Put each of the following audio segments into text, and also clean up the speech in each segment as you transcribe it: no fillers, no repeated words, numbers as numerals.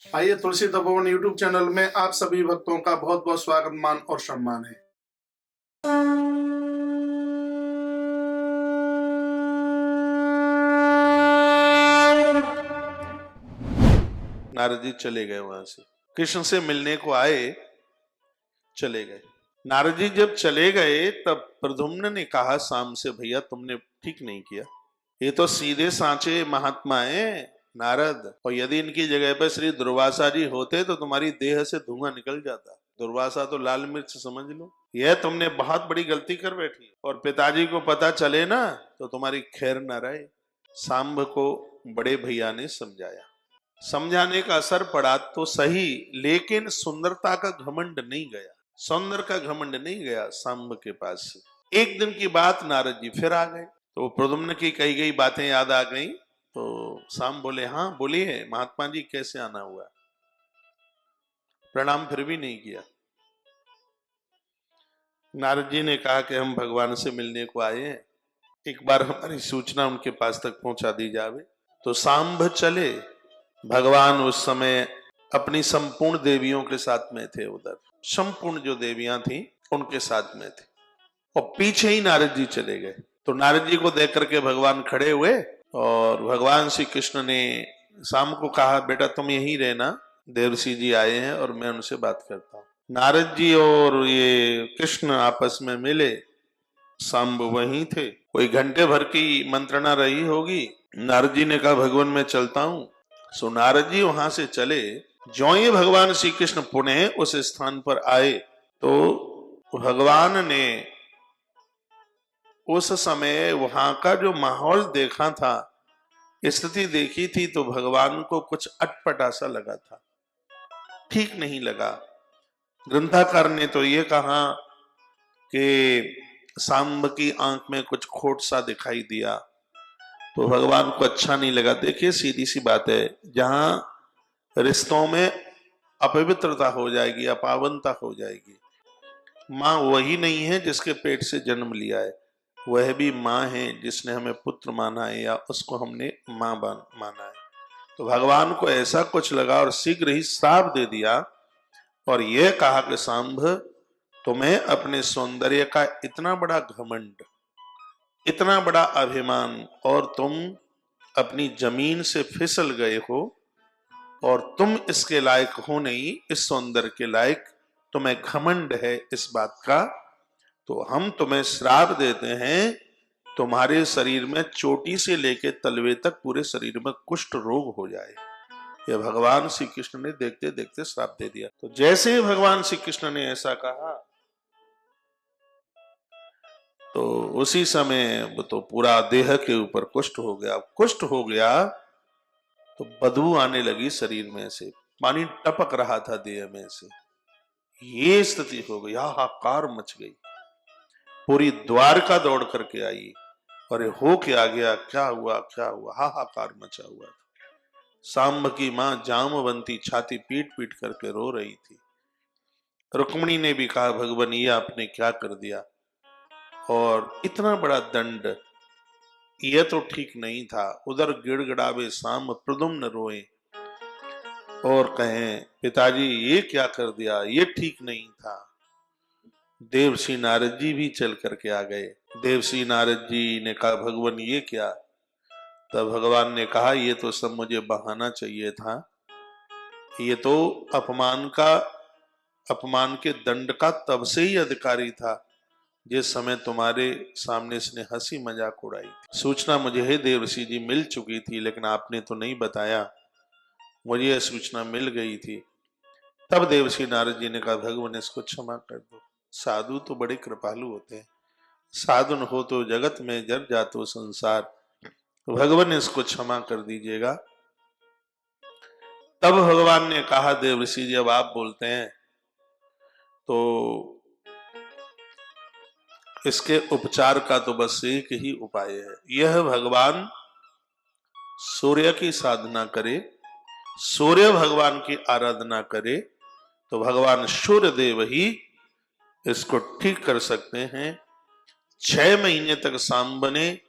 आइए तुलसी Tapovan YouTube channel में आप सभी भक्तों का बहुत बहुत स्वागत मान और सम्मान है। नारद जी चले गए, वहां से कृष्ण से मिलने को आए, चले गए। नारद जी जब चले गए तब प्रद्युम्न ने कहा शाम से, भैया तुमने ठीक नहीं किया, ये तो सीधे सांचे महात्मा हैं नारद, और यदि इनकी जगह पर श्री दुर्वासा जी होते तो तुम्हारी देह से धुआं निकल जाता। दुर्वासा तो लाल मिर्च समझ लो। यह तुमने बहुत बड़ी गलती कर बैठी, और पिताजी को पता चले ना तो तुम्हारी खैर न रहे। सांब को बड़े भैया ने समझाया, समझाने का असर पड़ा तो सही, लेकिन सुंदरता का घमंड नहीं गया, सौंदर्य का घमंड नहीं गया सांब के पास से। एक दिन की बात, नारद जी फिर आ गए तो प्रद्युम्न की कही गई बातें याद आ गई। तो सांब बोले, हाँ बोलिए महात्मा जी, कैसे आना हुआ? प्रणाम फिर भी नहीं किया। नारद जी ने कहा कि हम भगवान से मिलने को आए हैं, एक बार हमारी सूचना उनके पास तक पहुंचा दी जावे। तो सांब चले। भगवान उस समय अपनी संपूर्ण देवियों के साथ में थे, उधर संपूर्ण जो देवियां थी उनके साथ में थे, और पीछे ही नारद जी चले गए। तो नारद जी को देख करके भगवान खड़े हुए, और भगवान श्री कृष्ण ने शाम को कहा, बेटा तुम यहीं रहना, देवर्षि जी आए हैं और मैं उनसे बात करता हूँ। नारद जी और ये कृष्ण आपस में मिले, सांब वहीं थे। कोई घंटे भर की मंत्रणा रही होगी। नारद जी ने कहा, भगवान मैं चलता हूं। सो नारद जी वहां से चले। ज्यों ही भगवान श्री कृष्ण पुनः उस स्थान पर आए तो भगवान ने उस समय वहां का जो माहौल देखा था, स्थिति देखी थी, तो भगवान को कुछ अटपटा सा लगा था, ठीक नहीं लगा। ग्रंथाकार ने तो ये कहा कि सांब की आंख में कुछ खोट सा दिखाई दिया, तो भगवान को अच्छा नहीं लगा। देखिए सीधी सी बात है, जहां रिश्तों में अपवित्रता हो जाएगी, अपावनता हो जाएगी, माँ वही नहीं है जिसके पेट से जन्म लिया है, वह भी माँ है जिसने हमें पुत्र माना है या उसको हमने माँ माना है। तो भगवान को ऐसा कुछ लगा और शीघ्र ही श्राप दे दिया, और यह कहा कि सांब तुम्हें अपने सौंदर्य का इतना बड़ा घमंड, इतना बड़ा अभिमान, और तुम अपनी जमीन से फिसल गए हो, और तुम इसके लायक हो नहीं, इस सौंदर्य के लायक, तुम्हें घमंड है इस बात का, तो हम तुम्हें श्राप देते हैं, तुम्हारे शरीर में चोटी से लेकर तलवे तक पूरे शरीर में कुष्ठ रोग हो जाए। यह भगवान श्री कृष्ण ने देखते देखते श्राप दे दिया। तो जैसे ही भगवान श्री कृष्ण ने ऐसा कहा, तो उसी समय वो तो पूरा देह के ऊपर कुष्ठ हो गया। कुष्ठ हो गया तो बदबू आने लगी शरीर में से, पानी टपक रहा था देह में से। ये स्थिति हो गई, हाहाकार मच गई, पूरी द्वारका दौड़ करके आई, और हो क्या गया, क्या हुआ क्या हुआ, हाहाकार मचा हुआ था। सांब की मां जामवंती छाती पीट पीट करके रो रही थी। रुक्मिणी ने भी कहा, भगवान ये आपने क्या कर दिया, और इतना बड़ा दंड, यह तो ठीक नहीं था। उधर गिड़गिड़ावे सांब, प्रद्युम्न रोए और कहें, पिताजी ये क्या कर दिया, ये ठीक नहीं था। देवर्षि नारद जी भी चल करके आ गए। देवर्षि नारद जी ने कहा, भगवान ये क्या? तब भगवान ने कहा, ये तो सब मुझे बहाना चाहिए था, ये तो अपमान के दंड का तब से ही अधिकारी था जिस समय तुम्हारे सामने इसने हंसी मजाक उड़ाई थी। सूचना मुझे है देवर्षि जी मिल चुकी थी, लेकिन आपने तो नहीं बताया, मुझे यह सूचना मिल गई थी। तब देवर्षि नारद जी ने कहा, भगवान इसको क्षमा कर दो, साधु तो बड़े कृपालु होते हैं, साधुन हो तो जगत में जर जातो संसार, तो भगवान इसको क्षमा कर दीजिएगा। तब भगवान ने कहा, देवर्षि जी अब आप बोलते हैं तो इसके उपचार का तो बस एक ही उपाय है, यह भगवान सूर्य की साधना करे, सूर्य भगवान की आराधना करे, तो भगवान सूर्य देव ही इसको ठीक कर सकते हैं। 6 महीने तक सांब ने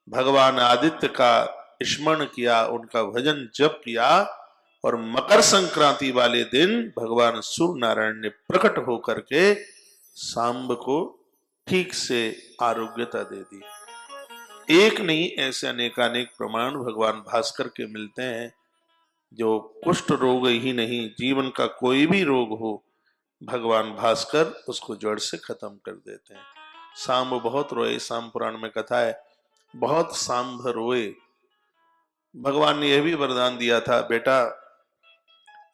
भगवान आदित्य का स्मरण किया, उनका भजन जप किया, और मकर संक्रांति वाले दिन भगवान सूर्य नारायण ने प्रकट होकर के सांब को ठीक से आरोग्यता दे दी। एक नहीं, ऐसे अनेकानेक प्रमाण भगवान भास्कर के मिलते हैं, जो कुष्ठ रोग ही नहीं, जीवन का कोई भी रोग हो, भगवान भास्कर उसको जड़ से खत्म कर देते हैं। सांब बहुत रोए, सांब पुराण में कथा है, बहुत सांब रोए। भगवान ने यह भी वरदान दिया था, बेटा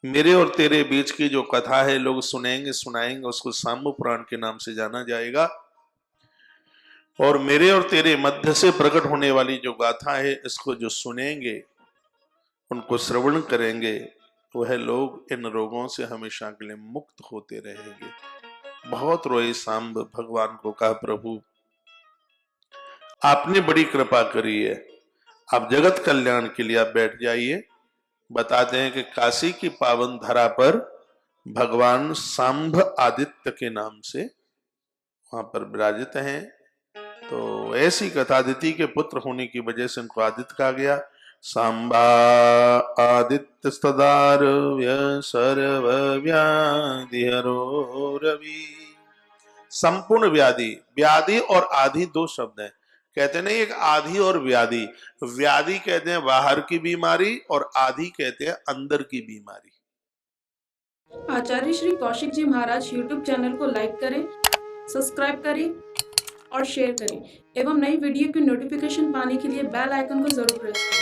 मेरे और तेरे बीच की जो कथा है लोग सुनेंगे सुनाएंगे, उसको सांब पुराण के नाम से जाना जाएगा। और मेरे और तेरे मध्य से प्रकट होने वाली जो गाथा है, इसको जो सुनेंगे, उनको श्रवण करेंगे, वह लोग इन रोगों से हमेशा के लिए मुक्त होते रहेंगे। बहुत रोए सांब, भगवान को कहा, प्रभु आपने बड़ी कृपा करी है, आप जगत कल्याण के लिए आप बैठ जाइए। बताते हैं कि काशी की पावन धरा पर भगवान सांब आदित्य के नाम से वहां पर विराजित हैं। तो ऐसी कथा, अदिति के पुत्र होने की वजह से उनको आदित्य कहा गया। सांबा आदित्य सदारव्य सर्व व्याधि हरो रवि। संपूर्ण व्याधि, व्याधि और आधि दो शब्द हैं, कहते नहीं एक आधि और व्याधि। व्याधि कहते हैं बाहर की बीमारी और आधि कहते हैं अंदर की बीमारी। आचार्य श्री कौशिक जी महाराज यूट्यूब चैनल को लाइक करें, सब्सक्राइब करें और शेयर करें एवं नई वीडियो की नोटिफिकेशन पाने के लिए बेल आइकन को जरूर प्रेस करें।